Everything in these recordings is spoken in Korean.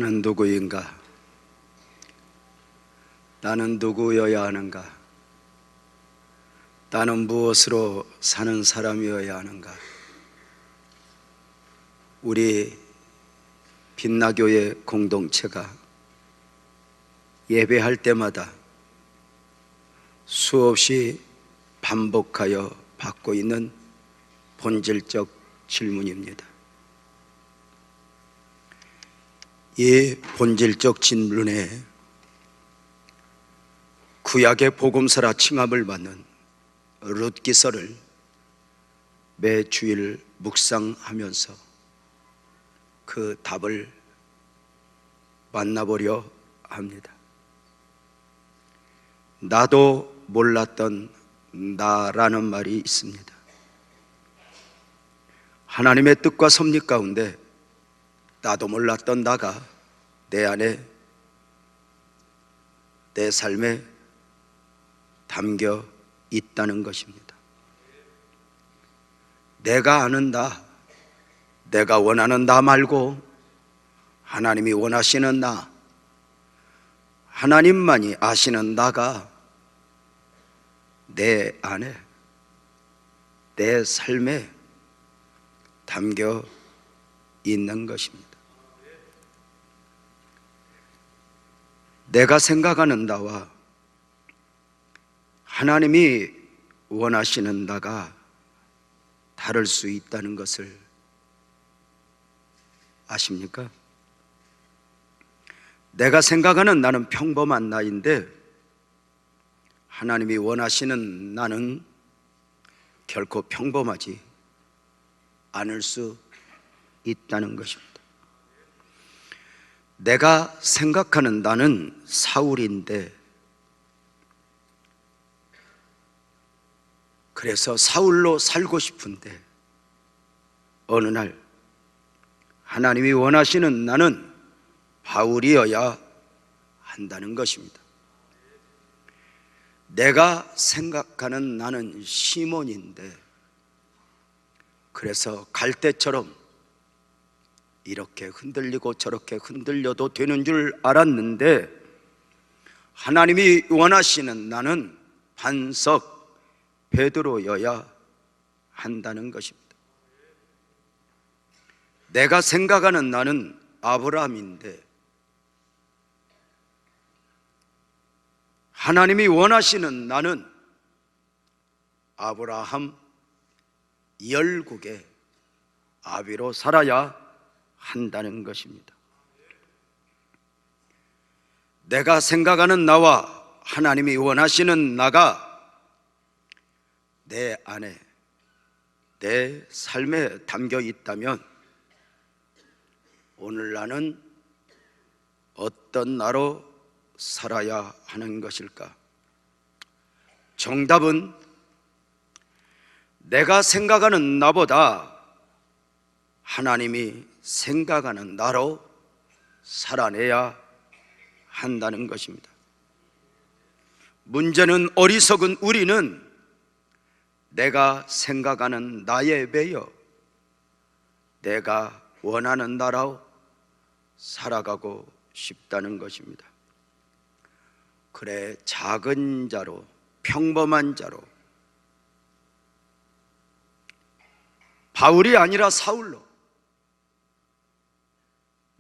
나는 누구인가? 나는 누구여야 하는가? 나는 무엇으로 사는 사람이어야 하는가? 우리 빛나교회 공동체가 예배할 때마다 수없이 반복하여 받고 있는 본질적 질문입니다. 이 본질적 질문에 구약의 복음서라 칭함을 받는 룻기서를 매 주일 묵상하면서 그 답을 만나보려 합니다. 나도 몰랐던 나라는 말이 있습니다. 하나님의 뜻과 섭리 가운데 나도 몰랐던 나가 내 안에, 내 삶에 담겨 있다는 것입니다. 내가 아는 나, 내가 원하는 나 말고 하나님이 원하시는 나, 하나님만이 아시는 나가 내 안에, 내 삶에 담겨 있는 것입니다. 내가 생각하는 나와 하나님이 원하시는 나가 다를 수 있다는 것을 아십니까? 내가 생각하는 나는 평범한 나인데 하나님이 원하시는 나는 결코 평범하지 않을 수 있다는 것입니다. 내가 생각하는 나는 사울인데, 그래서 사울로 살고 싶은데 어느 날 하나님이 원하시는 나는 바울이어야 한다는 것입니다. 내가 생각하는 나는 시몬인데, 그래서 갈대처럼 이렇게 흔들리고 저렇게 흔들려도 되는 줄 알았는데 하나님이 원하시는 나는 반석 베드로여야 한다는 것입니다. 내가 생각하는 나는 아브라함인데 하나님이 원하시는 나는 아브라함 열국의 아비로 살아야 한다는 것입니다. 내가 생각하는 나와 하나님이 원하시는 나가 내 안에, 내 삶에 담겨 있다면 오늘 나는 어떤 나로 살아야 하는 것일까? 정답은 내가 생각하는 나보다 하나님이 생각하는 나로 살아내야 한다는 것입니다. 문제는 어리석은 우리는 내가 생각하는 나에 매여 내가 원하는 나로 살아가고 싶다는 것입니다. 그래, 작은 자로, 평범한 자로, 바울이 아니라 사울로,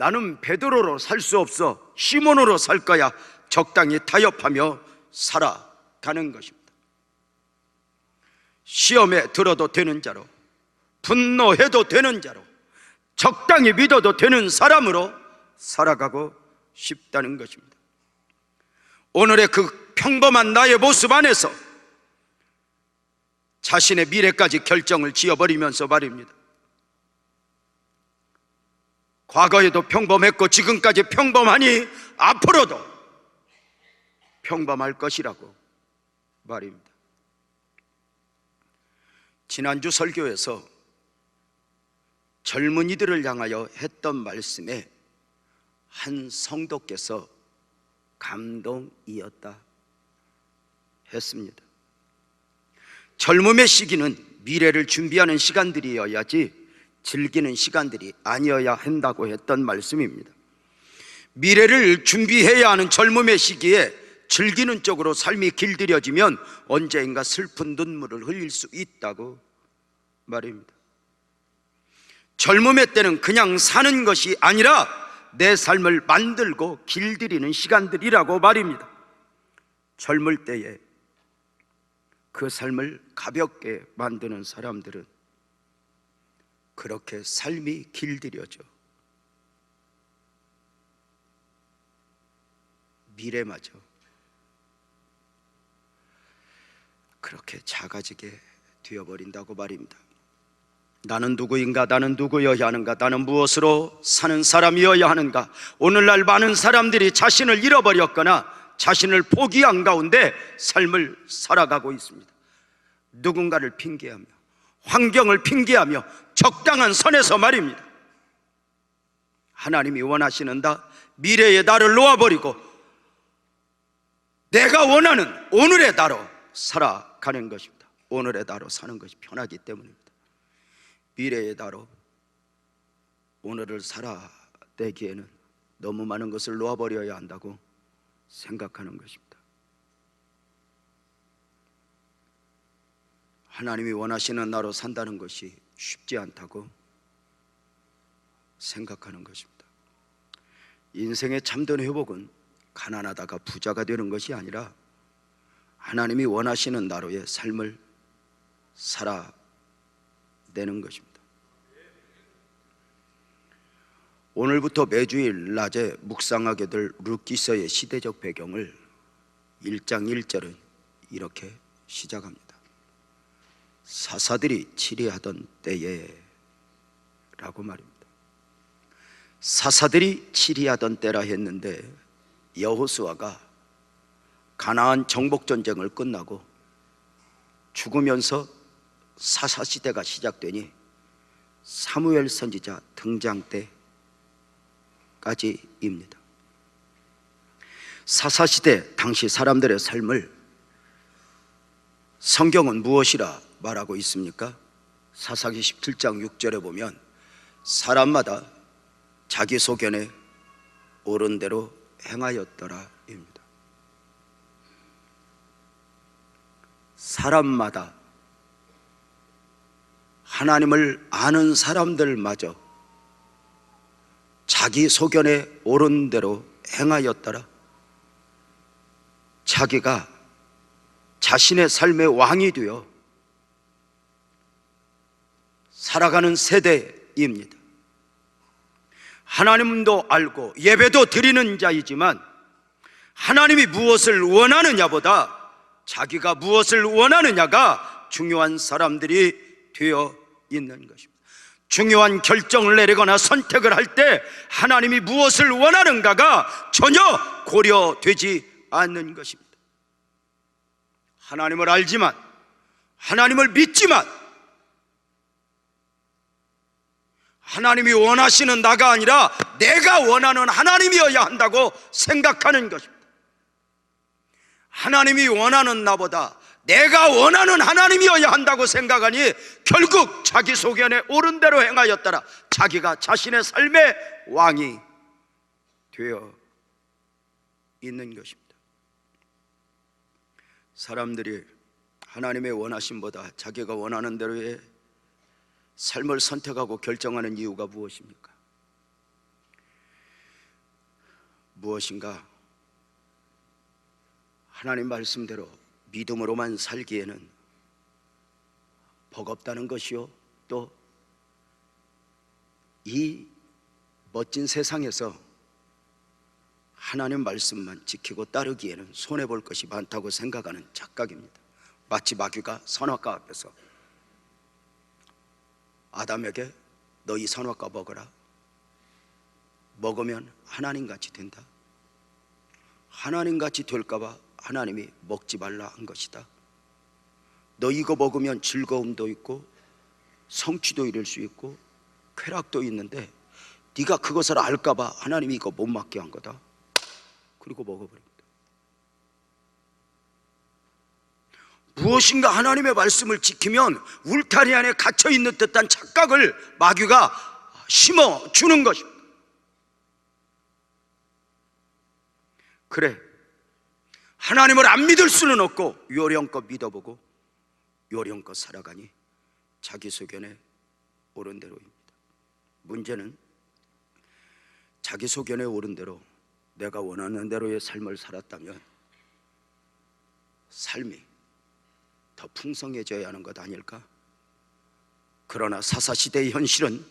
나는 베드로로 살 수 없어, 시몬으로 살 거야, 적당히 타협하며 살아가는 것입니다. 시험에 들어도 되는 자로, 분노해도 되는 자로, 적당히 믿어도 되는 사람으로 살아가고 싶다는 것입니다. 오늘의 그 평범한 나의 모습 안에서 자신의 미래까지 결정을 지어버리면서 말입니다. 과거에도 평범했고 지금까지 평범하니 앞으로도 평범할 것이라고 말입니다. 지난주 설교에서 젊은이들을 향하여 했던 말씀에 한 성도께서 감동이었다 했습니다. 젊음의 시기는 미래를 준비하는 시간들이어야지 즐기는 시간들이 아니어야 한다고 했던 말씀입니다. 미래를 준비해야 하는 젊음의 시기에 즐기는 쪽으로 삶이 길들여지면 언젠가 슬픈 눈물을 흘릴 수 있다고 말입니다. 젊음의 때는 그냥 사는 것이 아니라 내 삶을 만들고 길들이는 시간들이라고 말입니다. 젊을 때에 그 삶을 가볍게 만드는 사람들은 그렇게 삶이 길들여져 미래마저 그렇게 작아지게 되어버린다고 말입니다. 나는 누구인가? 나는 누구여야 하는가? 나는 무엇으로 사는 사람이어야 하는가? 오늘날 많은 사람들이 자신을 잃어버렸거나 자신을 포기한 가운데 삶을 살아가고 있습니다. 누군가를 핑계하며 환경을 핑계하며 적당한 선에서 말입니다. 하나님이 원하시는 미래의 나를 놓아버리고 내가 원하는 오늘의 나로 살아가는 것입니다. 오늘의 나로 사는 것이 편하기 때문입니다. 미래의 나로 오늘을 살아내기에는 너무 많은 것을 놓아버려야 한다고 생각하는 것입니다. 하나님이 원하시는 나로 산다는 것이 쉽지 않다고 생각하는 것입니다. 인생의 참된 회복은 가난하다가 부자가 되는 것이 아니라 하나님이 원하시는 나로의 삶을 살아내는 것입니다. 오늘부터 매주일 낮에 묵상하게 될 룻기서의 시대적 배경을 1장 1절은 이렇게 시작합니다. 사사들이 치리하던 때에 라고 말입니다. 사사들이 치리하던 때라 했는데 여호수아가 가나안 정복전쟁을 끝나고 죽으면서 사사시대가 시작되니 사무엘 선지자 등장 때까지입니다. 사사시대 당시 사람들의 삶을 성경은 무엇이라 말하고 있습니까? 사사기 17장 6절에 보면 사람마다 자기 소견에 옳은 대로 행하였더라 입니다. 사람마다 하나님을 아는 사람들마저 자기 소견에 옳은 대로 행하였더라. 자기가 자신의 삶의 왕이 되어 살아가는 세대입니다. 하나님도 알고 예배도 드리는 자이지만 하나님이 무엇을 원하느냐보다 자기가 무엇을 원하느냐가 중요한 사람들이 되어 있는 것입니다. 중요한 결정을 내리거나 선택을 할 때 하나님이 무엇을 원하는가가 전혀 고려되지 않는 것입니다. 하나님을 알지만, 하나님을 믿지만 하나님이 원하시는 나가 아니라 내가 원하는 하나님이어야 한다고 생각하는 것입니다. 하나님이 원하는 나보다 내가 원하는 하나님이어야 한다고 생각하니 결국 자기 소견에 옳은 대로 행하였더라. 자기가 자신의 삶의 왕이 되어 있는 것입니다. 사람들이 하나님의 원하심보다 자기가 원하는 대로의 삶을 선택하고 결정하는 이유가 무엇입니까? 무엇인가? 하나님 말씀대로 믿음으로만 살기에는 버겁다는 것이요, 또 이 멋진 세상에서 하나님 말씀만 지키고 따르기에는 손해볼 것이 많다고 생각하는 착각입니다. 마치 마귀가 선악과 앞에서 아담에게 너 이 선악과 먹어라, 먹으면 하나님같이 된다, 하나님같이 될까봐 하나님이 먹지 말라 한 것이다, 너 이거 먹으면 즐거움도 있고 성취도 이룰 수 있고 쾌락도 있는데 네가 그것을 알까봐 하나님이 이거 못 먹게 한 거다. 그리고 먹어버립니다. 무엇인가 하나님의 말씀을 지키면 울타리 안에 갇혀있는 듯한 착각을 마귀가 심어주는 것입니다. 그래, 하나님을 안 믿을 수는 없고 요령껏 믿어보고 요령껏 살아가니 자기 소견에 옳은 대로입니다. 문제는 자기 소견에 옳은 대로 내가 원하는 대로의 삶을 살았다면 삶이 더 풍성해져야 하는 것 아닐까? 그러나 사사시대의 현실은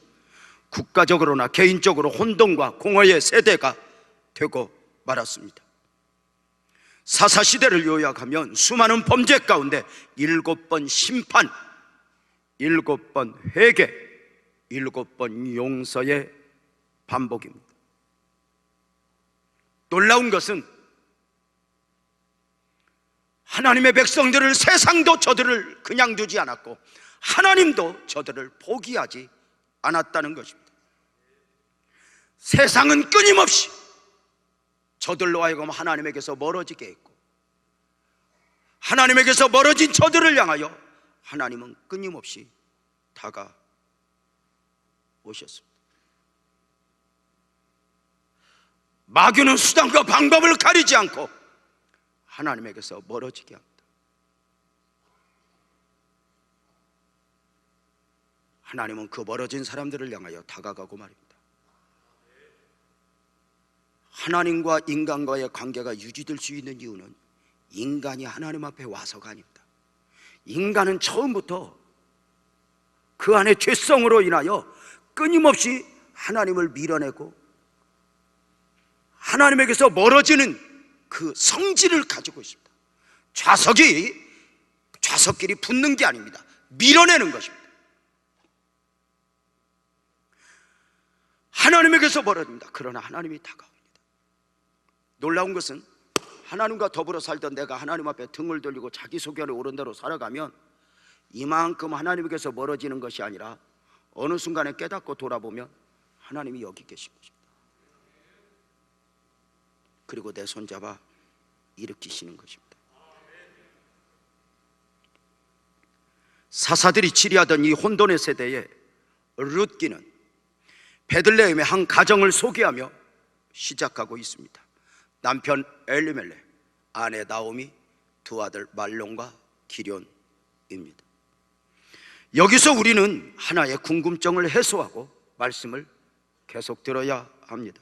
국가적으로나 개인적으로 혼돈과 공허의 세대가 되고 말았습니다. 사사시대를 요약하면 수많은 범죄 가운데 7번 심판, 7번 회개, 7번 용서의 반복입니다. 놀라운 것은 하나님의 백성들을, 세상도 저들을 그냥 두지 않았고 하나님도 저들을 포기하지 않았다는 것입니다. 세상은 끊임없이 저들로 하여금 하나님에게서 멀어지게 했고 하나님에게서 멀어진 저들을 향하여 하나님은 끊임없이 다가오셨습니다. 마귀는 수단과 방법을 가리지 않고 하나님에게서 멀어지게 합니다. 하나님은 그 멀어진 사람들을 향하여 다가가고 말입니다. 하나님과 인간과의 관계가 유지될 수 있는 이유는 인간이 하나님 앞에 와서가 아닙니다. 인간은 처음부터 그 안에 죄성으로 인하여 끊임없이 하나님을 밀어내고 하나님에게서 멀어지는 그 성질을 가지고 있습니다. 좌석끼리 붙는 게 아닙니다. 밀어내는 것입니다. 하나님에게서 멀어집니다. 그러나 하나님이 다가옵니다. 놀라운 것은 하나님과 더불어 살던 내가 하나님 앞에 등을 돌리고 자기 소견에 옳은 대로 살아가면 이만큼 하나님에게서 멀어지는 것이 아니라 어느 순간에 깨닫고 돌아보면 하나님이 여기 계신 것입니다. 그리고 내 손잡아 일으키시는 것입니다. 사사들이 치리하던 이 혼돈의 세대에 룻기는 베들레헴의 한 가정을 소개하며 시작하고 있습니다. 남편 엘리멜렉, 아내 나오미, 두 아들 말론과 기럨입니다. 여기서 우리는 하나의 궁금증을 해소하고 말씀을 계속 들어야 합니다.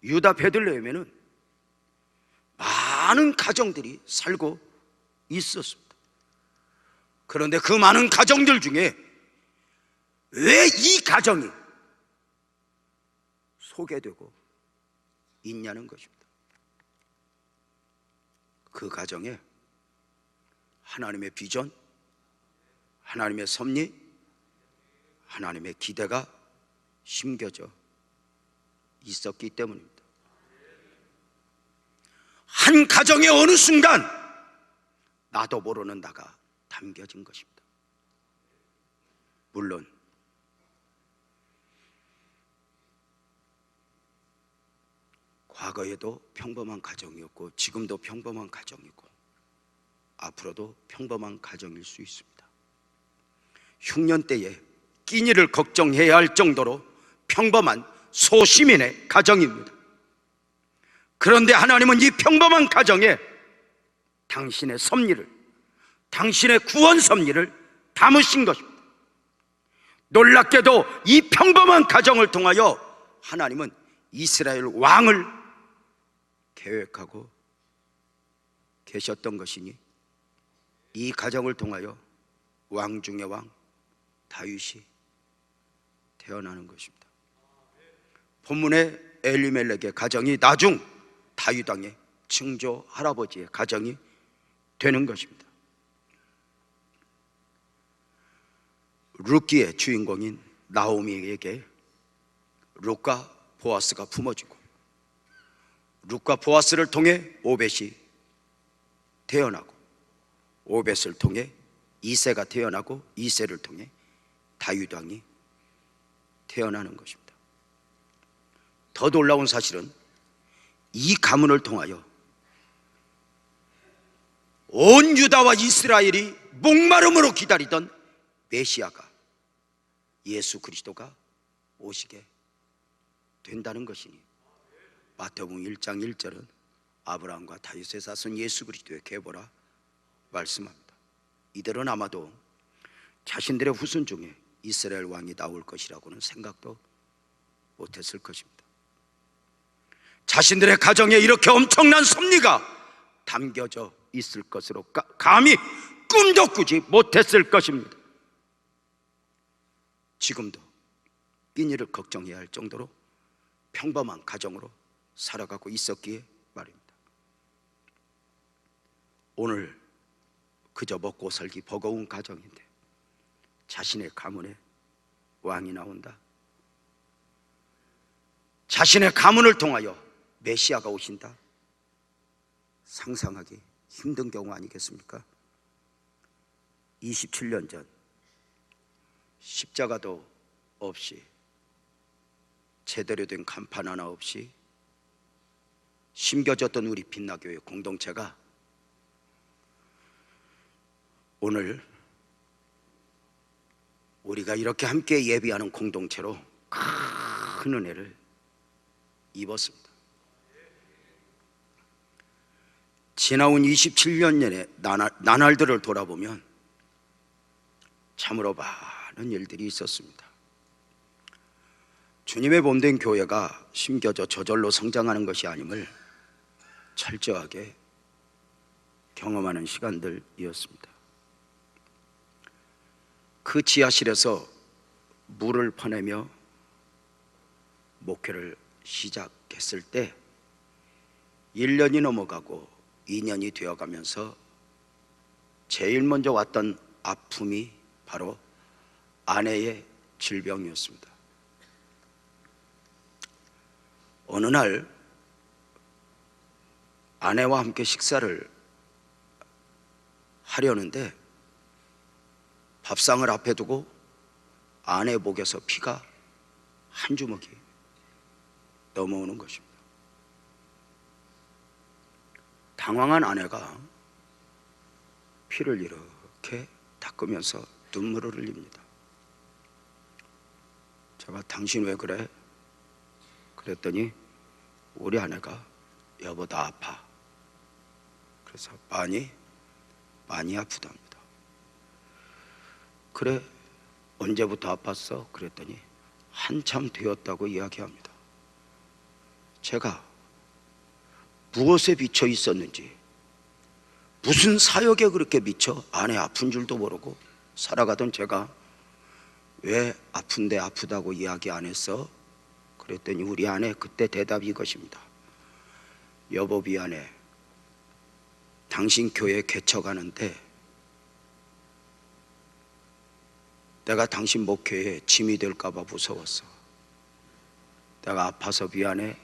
유다 베들레헴에는 많은 가정들이 살고 있었습니다. 그런데 그 많은 가정들 중에 왜 이 가정이 소개되고 있냐는 것입니다. 그 가정에 하나님의 비전, 하나님의 섭리, 하나님의 기대가 심겨져 있었기 때문입니다. 한 가정의 어느 순간 나도 모르는 나가 담겨진 것입니다. 물론 과거에도 평범한 가정이었고 지금도 평범한 가정이고 앞으로도 평범한 가정일 수 있습니다. 흉년 때에 끼니를 걱정해야 할 정도로 평범한 소시민의 가정입니다. 그런데 하나님은 이 평범한 가정에 당신의 섭리를, 당신의 구원 섭리를 담으신 것입니다. 놀랍게도 이 평범한 가정을 통하여 하나님은 이스라엘 왕을 계획하고 계셨던 것이니 이 가정을 통하여 왕 중의 왕 다윗이 태어나는 것입니다. 본문의 엘리멜렉의 가정이 나중 다윗 왕의 증조 할아버지의 가정이 되는 것입니다. 룻기의 주인공인 나오미에게 룻과 보아스가 품어지고 룻과 보아스를 통해 오벳이 태어나고 오벳을 통해 이새가 태어나고 이새를 통해 다윗 왕이 태어나는 것입니다. 더 놀라운 사실은 이 가문을 통하여 온 유다와 이스라엘이 목마름으로 기다리던 메시아가 예수 그리스도가 오시게 된다는 것이니 마태복음 1장 1절은 아브라함과 다윗의 자손 예수 그리스도의 계보라 말씀합니다. 이들은 아마도 자신들의 후손 중에 이스라엘 왕이 나올 것이라고는 생각도 못했을 것입니다. 자신들의 가정에 이렇게 엄청난 섭리가 담겨져 있을 것으로 감히 꿈도 꾸지 못했을 것입니다. 지금도 삐니를 걱정해야 할 정도로 평범한 가정으로 살아가고 있었기에 말입니다. 오늘 그저 먹고 살기 버거운 가정인데 자신의 가문에 왕이 나온다. 자신의 가문을 통하여 메시아가 오신다. 상상하기 힘든 경우 아니겠습니까? 27년 전 십자가도 없이, 제대로 된 간판 하나 없이 심겨졌던 우리 빛나교회 공동체가 오늘 우리가 이렇게 함께 예비하는 공동체로 큰 은혜를 입었습니다. 지나온 27년의 나날들을 돌아보면 참으로 많은 일들이 있었습니다. 주님의 몸된 교회가 심겨져 저절로 성장하는 것이 아님을 철저하게 경험하는 시간들이었습니다. 그 지하실에서 물을 퍼내며 목회를 시작했을 때 1년이 넘어가고 2년이 되어가면서 제일 먼저 왔던 아픔이 바로 아내의 질병이었습니다. 어느 날 아내와 함께 식사를 하려는데 밥상을 앞에 두고 아내 목에서 피가 한 주먹이 넘어오는 것입니다. 당황한 아내가 피를 이렇게 닦으면서 눈물을 흘립니다. 제가 당신 왜 그래? 그랬더니 우리 아내가 여보 나 아파. 그래서 많이 아프답니다. 그래 언제부터 아팠어? 그랬더니 한참 되었다고 이야기합니다. 제가 무엇에 미쳐 있었는지, 무슨 사역에 그렇게 미쳐 아내 아픈 줄도 모르고 살아가던 제가 왜 아픈데 아프다고 이야기 안 했어? 그랬더니 우리 아내 그때 대답이 이것입니다. 여보 미안해. 당신 교회 개척하는데 내가 당신 목회에 짐이 될까 봐 무서웠어. 내가 아파서 미안해.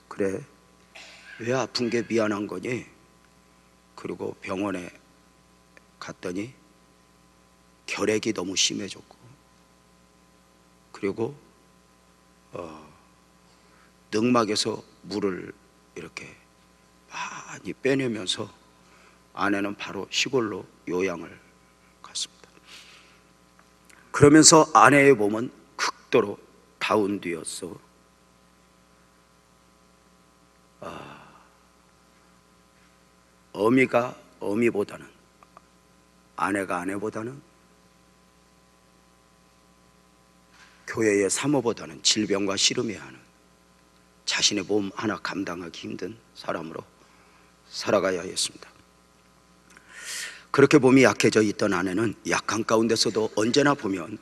그래 왜 아픈 게 미안한 거니? 그리고 병원에 갔더니 결핵이 너무 심해졌고, 그리고 늑막에서 물을 이렇게 많이 빼내면서 아내는 바로 시골로 요양을 갔습니다. 그러면서 아내의 몸은 극도로 다운되었어. 어미가 어미보다는, 아내가 아내보다는, 교회의 사모보다는 질병과 씨름해야 하는, 자신의 몸 하나 감당하기 힘든 사람으로 살아가야 했습니다. 그렇게 몸이 약해져 있던 아내는 약한 가운데서도 언제나 보면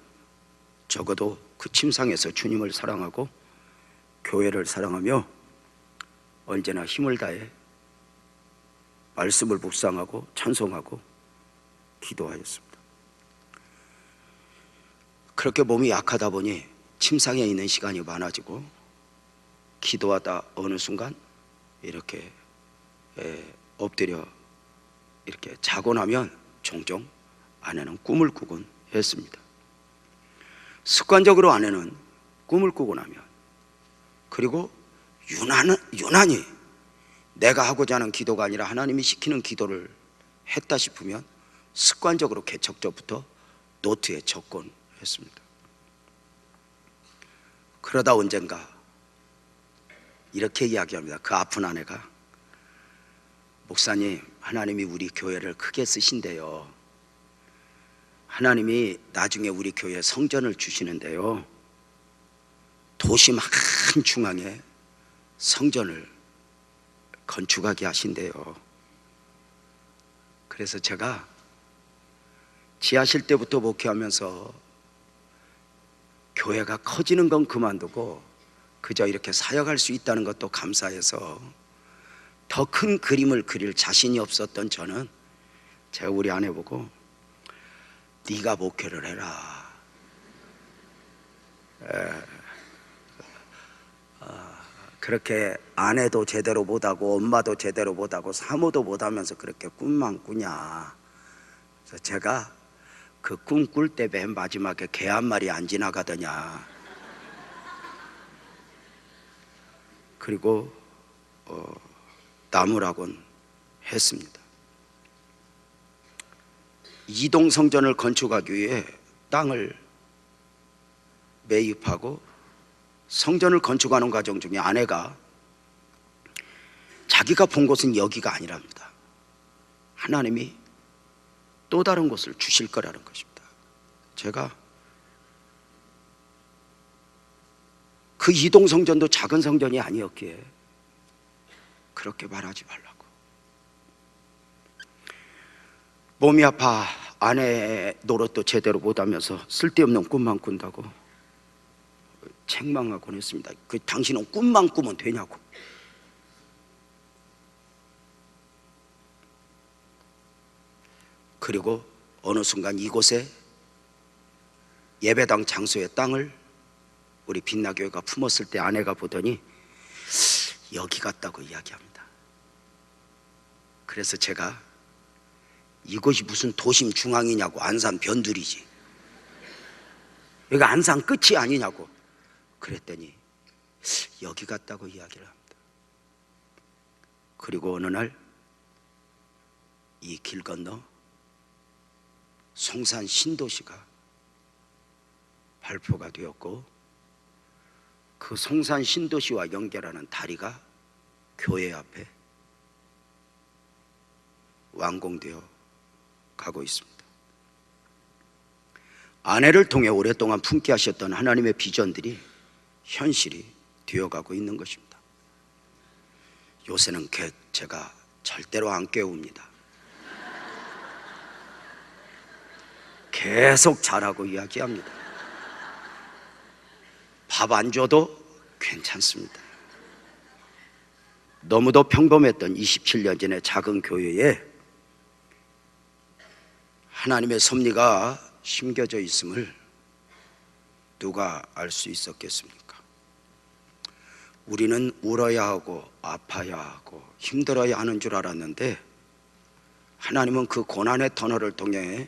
적어도 그 침상에서 주님을 사랑하고 교회를 사랑하며 언제나 힘을 다해 말씀을 묵상하고 찬송하고 기도하였습니다. 그렇게 몸이 약하다 보니 침상에 있는 시간이 많아지고, 기도하다 어느 순간 이렇게 엎드려 이렇게 자고 나면 종종 아내는 꿈을 꾸곤 했습니다. 습관적으로 아내는 꿈을 꾸고 나면, 그리고 유난히 내가 하고자 하는 기도가 아니라 하나님이 시키는 기도를 했다 싶으면 습관적으로 개척 전부터 노트에 적곤 했습니다. 그러다 언젠가 이렇게 이야기합니다. 그 아픈 아내가, 목사님, 하나님이 우리 교회를 크게 쓰신대요. 하나님이 나중에 우리 교회에 성전을 주시는데요, 도심 한 중앙에 성전을 건축하게 하신대요. 그래서 제가 지하실 때부터 목회하면서 교회가 커지는 건 그만두고 그저 이렇게 사역할 수 있다는 것도 감사해서 더 큰 그림을 그릴 자신이 없었던 저는, 제가 우리 아내 보고 네가 목회를 해라. 그렇게 아내도 제대로 못하고 엄마도 제대로 못하고 사모도 못하면서 그렇게 꿈만 꾸냐. 그래서 제가 그 꿈 꿀 때 맨 마지막에 개 한 마리 안 지나가더냐. 그리고 나무라곤 했습니다. 이동 성전을 건축하기 위해 땅을 매입하고 성전을 건축하는 과정 중에 아내가 자기가 본 곳은 여기가 아니랍니다. 하나님이 또 다른 곳을 주실 거라는 것입니다. 제가 그 이동 성전도 작은 성전이 아니었기에 그렇게 말하지 말라고. 몸이 아파 아내 노릇도 제대로 못하면서 쓸데없는 꿈만 꾼다고 책망하곤 했습니다. 그 당신은 꿈만 꾸면 되냐고. 그리고 어느 순간 이곳에 예배당 장소의 땅을 우리 빛나교회가 품었을 때 아내가 보더니 여기 같다고 이야기합니다. 그래서 제가 이곳이 무슨 도심 중앙이냐고, 안산 변두리지, 여기 안산 끝이 아니냐고 그랬더니 여기 같다고 이야기를 합니다. 그리고 어느 날 이 길 건너 송산 신도시가 발표가 되었고, 그 송산 신도시와 연결하는 다리가 교회 앞에 완공되어 가고 있습니다. 아내를 통해 오랫동안 품게 하셨던 하나님의 비전들이 현실이 되어가고 있는 것입니다. 요새는 제가 절대로 안 깨웁니다. 계속 자라고 이야기합니다. 밥 안 줘도 괜찮습니다. 너무도 평범했던 27년 전의 작은 교회에 하나님의 섭리가 심겨져 있음을 누가 알 수 있었겠습니까? 우리는 울어야 하고 아파야 하고 힘들어야 하는 줄 알았는데, 하나님은 그 고난의 터널을 통해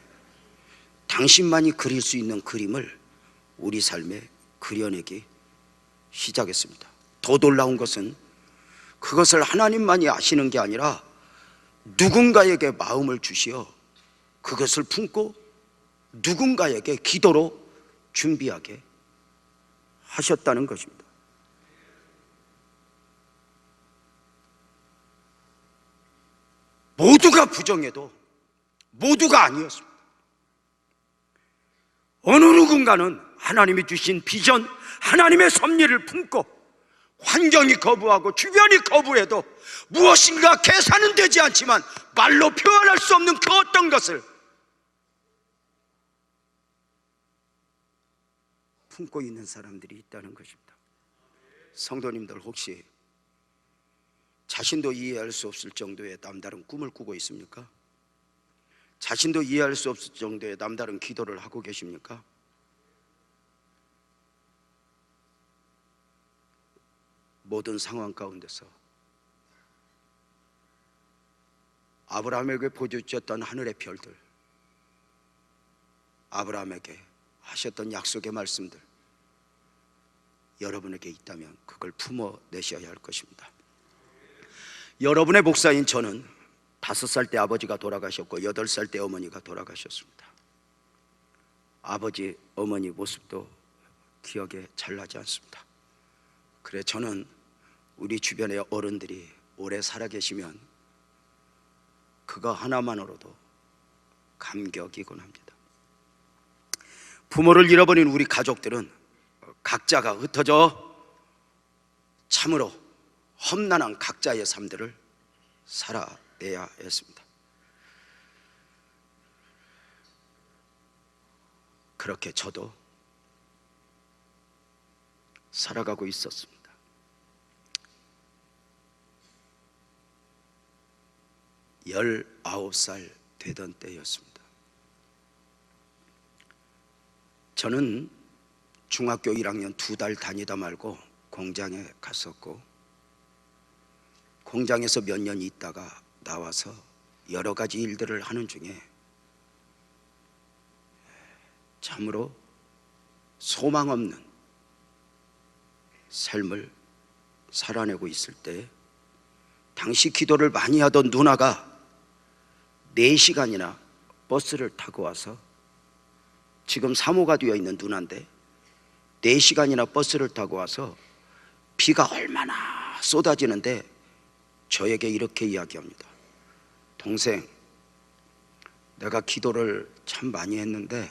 당신만이 그릴 수 있는 그림을 우리 삶에 그려내기 시작했습니다. 더 놀라운 것은 그것을 하나님만이 아시는 게 아니라 누군가에게 마음을 주시어 그것을 품고 누군가에게 기도로 준비하게 하셨다는 것입니다. 모두가 부정해도 모두가 아니었습니다. 어느 누군가는 하나님이 주신 비전, 하나님의 섭리를 품고 환경이 거부하고 주변이 거부해도 무엇인가 계산은 되지 않지만 말로 표현할 수 없는 그 어떤 것을 품고 있는 사람들이 있다는 것입니다. 성도님들, 혹시 자신도 이해할 수 없을 정도의 남다른 꿈을 꾸고 있습니까? 자신도 이해할 수 없을 정도의 남다른 기도를 하고 계십니까? 모든 상황 가운데서 아브라함에게 보여주셨던 하늘의 별들, 아브라함에게 하셨던 약속의 말씀들, 여러분에게 있다면 그걸 품어내셔야 할 것입니다. 여러분의 목사인 저는 5살 때 아버지가 돌아가셨고 8살 때 어머니가 돌아가셨습니다. 아버지, 어머니 모습도 기억에 잘 나지 않습니다. 그래 저는 우리 주변의 어른들이 오래 살아계시면 그거 하나만으로도 감격이곤 합니다. 부모를 잃어버린 우리 가족들은 각자가 흩어져 참으로 험난한 각자의 삶들을 살아내야 했습니다. 그렇게 저도 살아가고 있었습니다. 19살 되던 때였습니다. 저는 중학교 1학년 2달 다니다 말고 공장에 갔었고, 공장에서 몇 년 있다가 나와서 여러 가지 일들을 하는 중에 참으로 소망 없는 삶을 살아내고 있을 때, 당시 기도를 많이 하던 누나가 4시간이나 버스를 타고 와서, 지금 사모가 되어 있는 누나인데 4시간이나 버스를 타고 와서 비가 얼마나 쏟아지는데 저에게 이렇게 이야기합니다. 동생, 내가 기도를 참 많이 했는데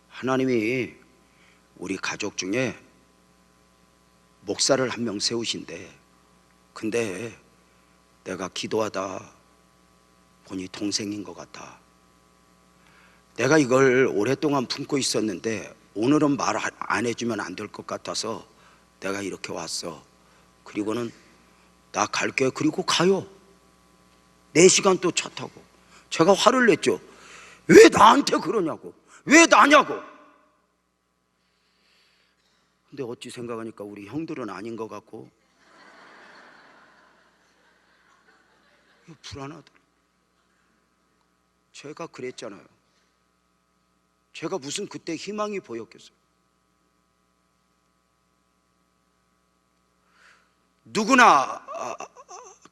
하나님이 우리 가족 중에 목사를 한 명 세우신대. 근데 내가 기도하다 보니 동생인 것 같아. 내가 이걸 오랫동안 품고 있었는데 오늘은 말 안 해주면 안 될 것 같아서 내가 이렇게 왔어. 그리고는 나 갈게. 그리고 가요. 4시간 또 차 타고. 제가 화를 냈죠. 왜 나한테 그러냐고, 왜 나냐고. 근데 어찌 생각하니까 우리 형들은 아닌 것 같고 불안하더라. 제가 그랬잖아요. 제가 무슨 그때 희망이 보였겠어요. 누구나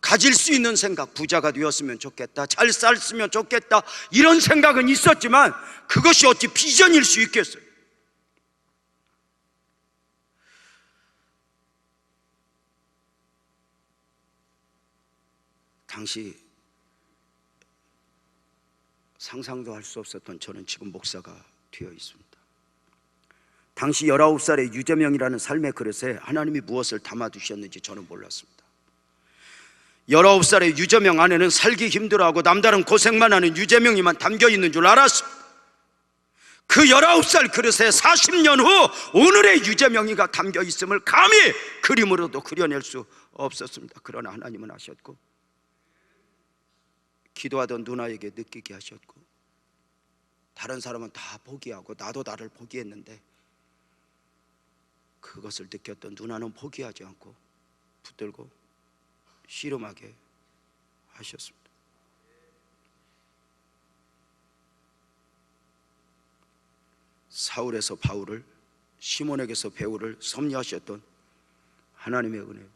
가질 수 있는 생각, 부자가 되었으면 좋겠다, 잘 살았으면 좋겠다, 이런 생각은 있었지만 그것이 어찌 비전일 수 있겠어요. 당시 상상도 할 수 없었던 저는 지금 목사가 되어 있습니다. 당시 19살의 유재명이라는 삶의 그릇에 하나님이 무엇을 담아두셨는지 저는 몰랐습니다. 19살의 유재명 안에는 살기 힘들어하고 남다른 고생만 하는 유재명이만 담겨있는 줄 알았습니다. 그 19살 그릇에 40년 후 오늘의 유재명이가 담겨있음을 감히 그림으로도 그려낼 수 없었습니다. 그러나 하나님은 아셨고, 기도하던 누나에게 느끼게 하셨고, 다른 사람은 다 포기하고 나도 나를 포기했는데 그것을 느꼈던 누나는 포기하지 않고 붙들고 씨름하게 하셨습니다. 사울에서 바울을, 시몬에게서 베울을 섭리하셨던 하나님의 은혜입니다.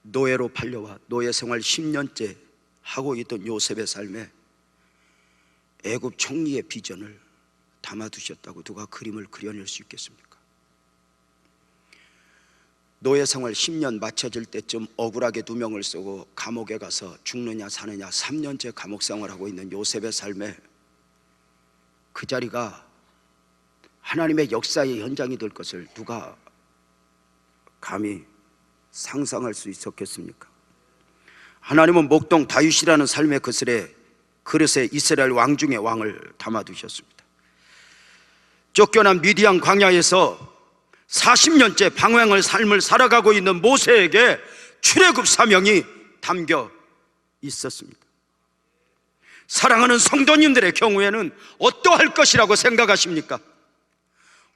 노예로 팔려와 노예 생활 10년째 하고 있던 요셉의 삶에 애굽 총리의 비전을 담아두셨다고 누가 그림을 그려낼 수 있겠습니까? 노예 생활 10년 마쳐질 때쯤 억울하게 누명을 쓰고 감옥에 가서 죽느냐 사느냐 3년째 감옥 생활하고 있는 요셉의 삶에 그 자리가 하나님의 역사의 현장이 될 것을 누가 감히 상상할 수 있었겠습니까? 하나님은 목동 다윗이라는 삶의 그릇에 이스라엘 왕 중의 왕을 담아두셨습니다. 쫓겨난 미디안 광야에서 40년째 방황의 삶을 살아가고 있는 모세에게 출애굽 사명이 담겨 있었습니다. 사랑하는 성도님들의 경우에는 어떠할 것이라고 생각하십니까?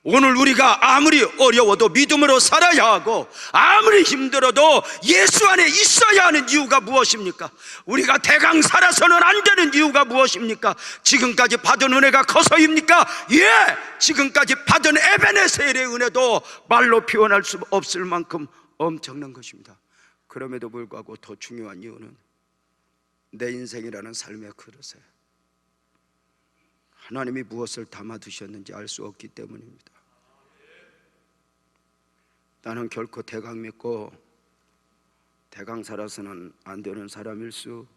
오늘 우리가 아무리 어려워도 믿음으로 살아야 하고, 아무리 힘들어도 예수 안에 있어야 하는 이유가 무엇입니까? 우리가 대강 살아서는 안 되는 이유가 무엇입니까? 지금까지 받은 은혜가 커서입니까? 예! 지금까지 받은 에베네셀의 은혜도 말로 표현할 수 없을 만큼 엄청난 것입니다. 그럼에도 불구하고 더 중요한 이유는 내 인생이라는 삶의 그릇에 하나님이 무엇을 담아두셨는지 알 수 없기 때문입니다. 나는 결코 대강 믿고 대강 살아서는 안 되는 사람일 수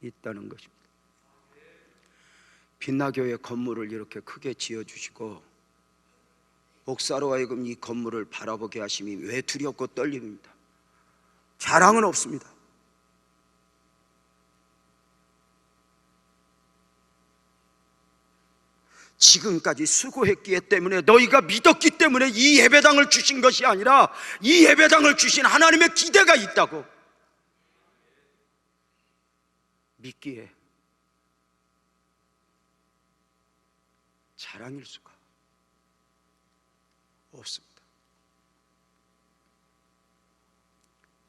있다는 것입니다. 빛나교회 건물을 이렇게 크게 지어주시고 목사로 하여금 이 건물을 바라보게 하심이 왜 두렵고 떨림입니다. 자랑은 없습니다. 지금까지 수고했기 때문에, 너희가 믿었기 때문에 이 예배당을 주신 것이 아니라 이 예배당을 주신 하나님의 기대가 있다고 믿기에 자랑일 수가 없습니다.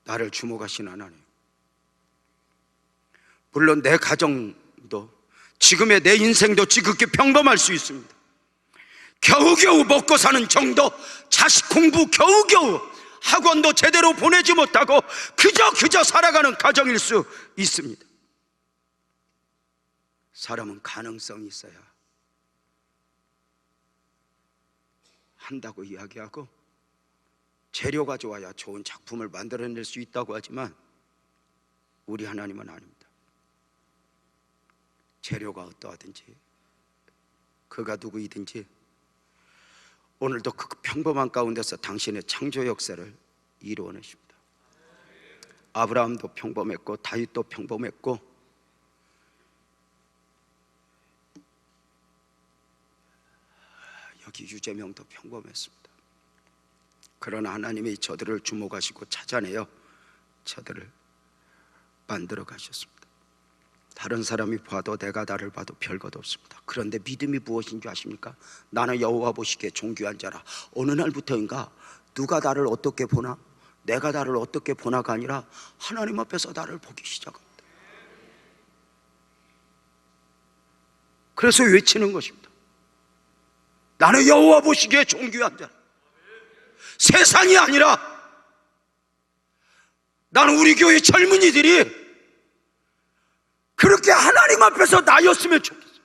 나를 주목하신 하나님, 물론 내 가정도 지금의 내 인생도 지극히 평범할 수 있습니다. 겨우겨우 먹고 사는 정도, 자식 공부 겨우겨우, 학원도 제대로 보내지 못하고 그저 살아가는 가정일 수 있습니다. 사람은 가능성이 있어야 한다고 이야기하고 재료가 좋아야 좋은 작품을 만들어낼 수 있다고 하지만 우리 하나님은 아닙니다. 재료가 어떠하든지 그가 누구이든지 오늘도 그 평범한 가운데서 당신의 창조 역사를 이루어내십니다. 아브라함도 평범했고 다윗도 평범했고 여기 유재명도 평범했습니다. 그러나 하나님이 저들을 주목하시고 찾아내어 저들을 만들어 가셨습니다. 다른 사람이 봐도 내가 나를 봐도 별것 없습니다. 그런데 믿음이 무엇인 줄 아십니까? 나는 여호와 보시기에 존귀한 자라. 어느 날부터인가 누가 나를 어떻게 보나, 내가 나를 어떻게 보나가 아니라 하나님 앞에서 나를 보기 시작합니다. 그래서 외치는 것입니다. 나는 여호와 보시기에 존귀한 자라. 세상이 아니라 나는 우리 교회 젊은이들이 그렇게 하나님 앞에서 나였으면 좋겠어요.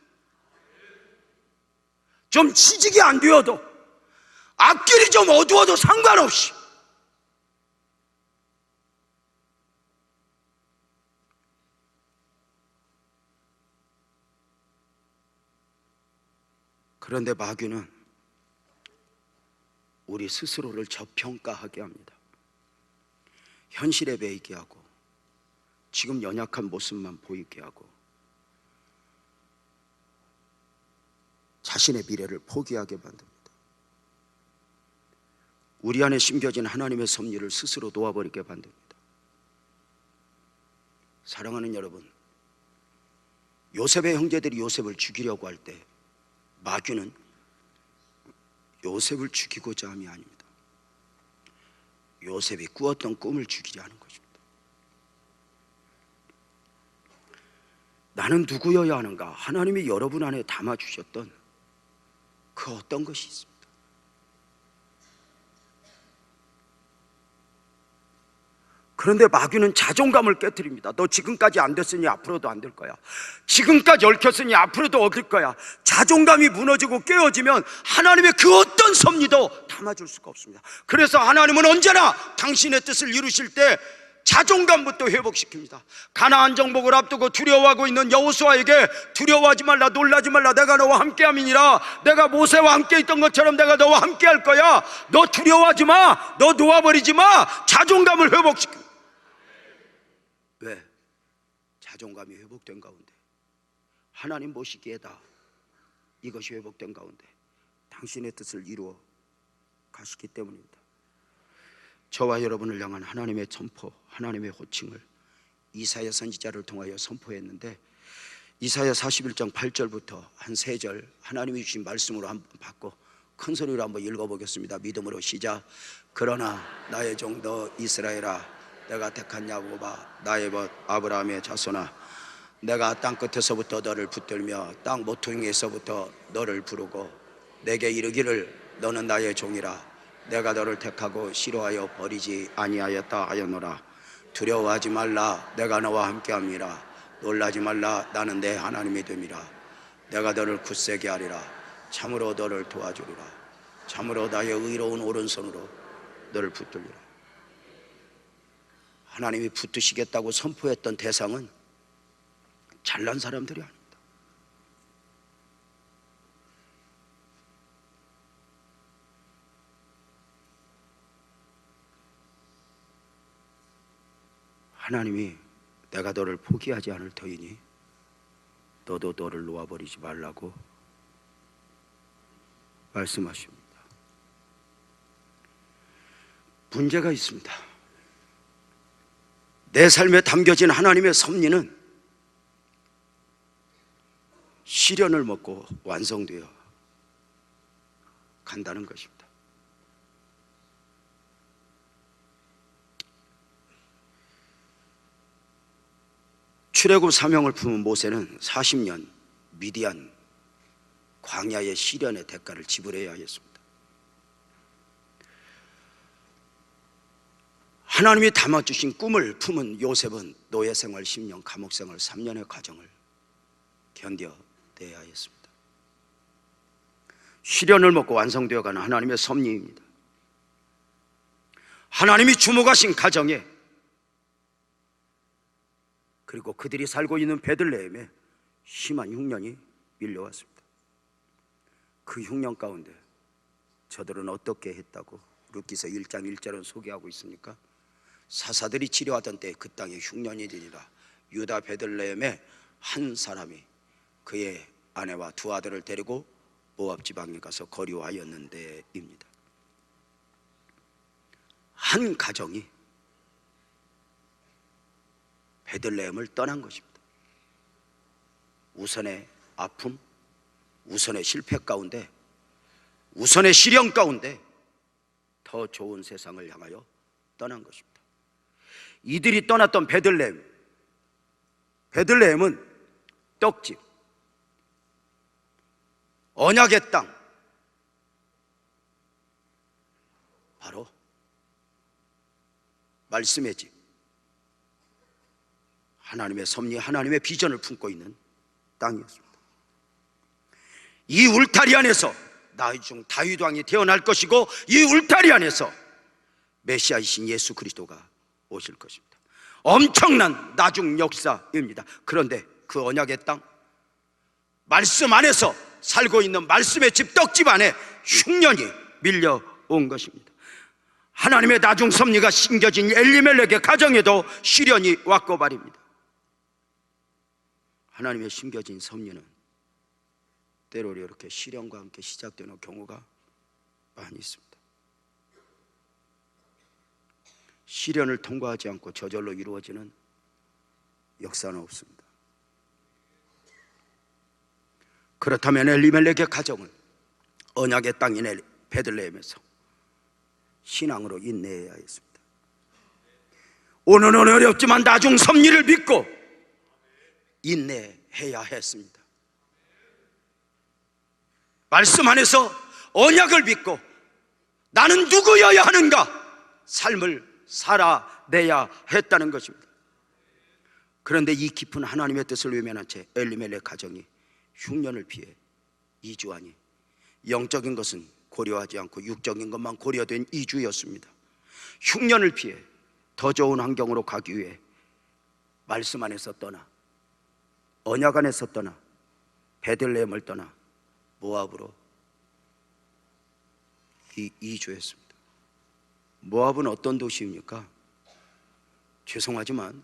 좀 취직이 안 되어도, 앞길이 좀 어두워도 상관없이 그런데 마귀는 우리 스스로를 저평가하게 합니다. 현실에 매이게 하고 지금 연약한 모습만 보이게 하고 자신의 미래를 포기하게 만듭니다. 우리 안에 심겨진 하나님의 섭리를 스스로 놓아버리게 만듭니다. 사랑하는 여러분, 요셉의 형제들이 요셉을 죽이려고 할 때 마귀는 요셉을 죽이고자 함이 아닙니다. 요셉이 꾸었던 꿈을 죽이려 하는 것입니다. 나는 누구여야 하는가? 하나님이 여러분 안에 담아주셨던 그 어떤 것이 있습니다. 그런데 마귀는 자존감을 깨트립니다. 너 지금까지 안 됐으니 앞으로도 안 될 거야. 지금까지 얽혔으니 앞으로도 얽힐 거야. 자존감이 무너지고 깨어지면 하나님의 그 어떤 섭리도 담아줄 수가 없습니다. 그래서 하나님은 언제나 당신의 뜻을 이루실 때 자존감부터 회복시킵니다. 가나안 정복을 앞두고 두려워하고 있는 여호수아에게 두려워하지 말라, 놀라지 말라, 내가 너와 함께함이니라. 내가 모세와 함께 있던 것처럼 내가 너와 함께 할 거야. 너 두려워하지 마, 너 놓아버리지 마. 자존감을 회복시킵니다. 왜? 자존감이 회복된 가운데, 하나님 보시기에다 이것이 회복된 가운데 당신의 뜻을 이루어 가시기 때문입니다. 저와 여러분을 향한 하나님의 선포, 하나님의 호칭을 이사야 선지자를 통하여 선포했는데, 이사야 41장 8절부터 한 3절 하나님이 주신 말씀으로 한번 받고 큰 소리로 한번 읽어보겠습니다. 믿음으로 시작. 그러나 나의 종도 이스라엘아, 내가 택한 야곱아, 나의 벗 아브라함의 자손아, 내가 땅끝에서부터 너를 붙들며 땅 모퉁이에서부터 너를 부르고 내게 이르기를 너는 나의 종이라. 내가 너를 택하고 싫어하여 버리지 아니하였다 하였노라. 두려워하지 말라, 내가 너와 함께함이라. 놀라지 말라, 나는 내 하나님이 됨이라. 내가 너를 굳세게 하리라. 참으로 너를 도와주리라. 참으로 나의 의로운 오른손으로 너를 붙들리라. 하나님이 붙드시겠다고 선포했던 대상은 잘난 사람들이 아닙니다. 하나님이 내가 너를 포기하지 않을 터이니 너도 너를 놓아버리지 말라고 말씀하십니다. 문제가 있습니다. 내 삶에 담겨진 하나님의 섭리는 시련을 먹고 완성되어 간다는 것입니다. 출애굽 사명을 품은 모세는 40년 미디안 광야의 시련의 대가를 지불해야 했습니다. 하나님이 담아주신 꿈을 품은 요셉은 노예 생활 10년, 감옥 생활 3년의 과정을 견뎌내야 했습니다. 시련을 먹고 완성되어가는 하나님의 섭리입니다. 하나님이 주목하신 가정에, 그리고 그들이 살고 있는 베들레헴에 심한 흉년이 밀려왔습니다. 그 흉년 가운데 저들은 어떻게 했다고 룻기서 1장 1절은 소개하고 있습니까? 사사들이 치료하던 때 그 땅에 흉년이 되니라. 유다 베들레헴에 한 사람이 그의 아내와 두 아들을 데리고 모압 지방에 가서 거류하였는데입니다. 한 가정이 베들레헴을 떠난 것입니다. 우선의 아픔, 우선의 실패 가운데, 우선의 시련 가운데 더 좋은 세상을 향하여 떠난 것입니다. 이들이 떠났던 베들레헴은 떡집, 언약의 땅, 바로 말씀의 집, 하나님의 섭리, 하나님의 비전을 품고 있는 땅이었습니다. 이 울타리 안에서 나중 다윗 왕이 태어날 것이고, 이 울타리 안에서 메시아이신 예수 그리스도가 오실 것입니다. 엄청난 나중 역사입니다. 그런데 그 언약의 땅, 말씀 안에서 살고 있는 말씀의 집, 떡집 안에 흉년이 밀려온 것입니다. 하나님의 나중 섭리가 심겨진 엘리멜렉의 가정에도 시련이 왔고 말입니다. 하나님의 심겨진 섭리는 때로 이렇게 시련과 함께 시작되는 경우가 많이 있습니다. 시련을 통과하지 않고 저절로 이루어지는 역사는 없습니다. 그렇다면 엘리멜렉의 가정은 언약의 땅인 베들레헴에서 신앙으로 인내해야 했습니다. 오늘은 어렵지만 나중 섭리를 믿고 인내해야 했습니다. 말씀 안에서 언약을 믿고 나는 누구여야 하는가 삶을 살아내야 했다는 것입니다. 그런데 이 깊은 하나님의 뜻을 외면한 채 엘리멜렉 가정이 흉년을 피해 이주하니 영적인 것은 고려하지 않고 육적인 것만 고려된 이주였습니다. 흉년을 피해 더 좋은 환경으로 가기 위해 말씀 안에서 떠나, 언약 안에서 떠나, 베들레헴을 떠나 모압으로 이주했습니다. 모압은 어떤 도시입니까? 죄송하지만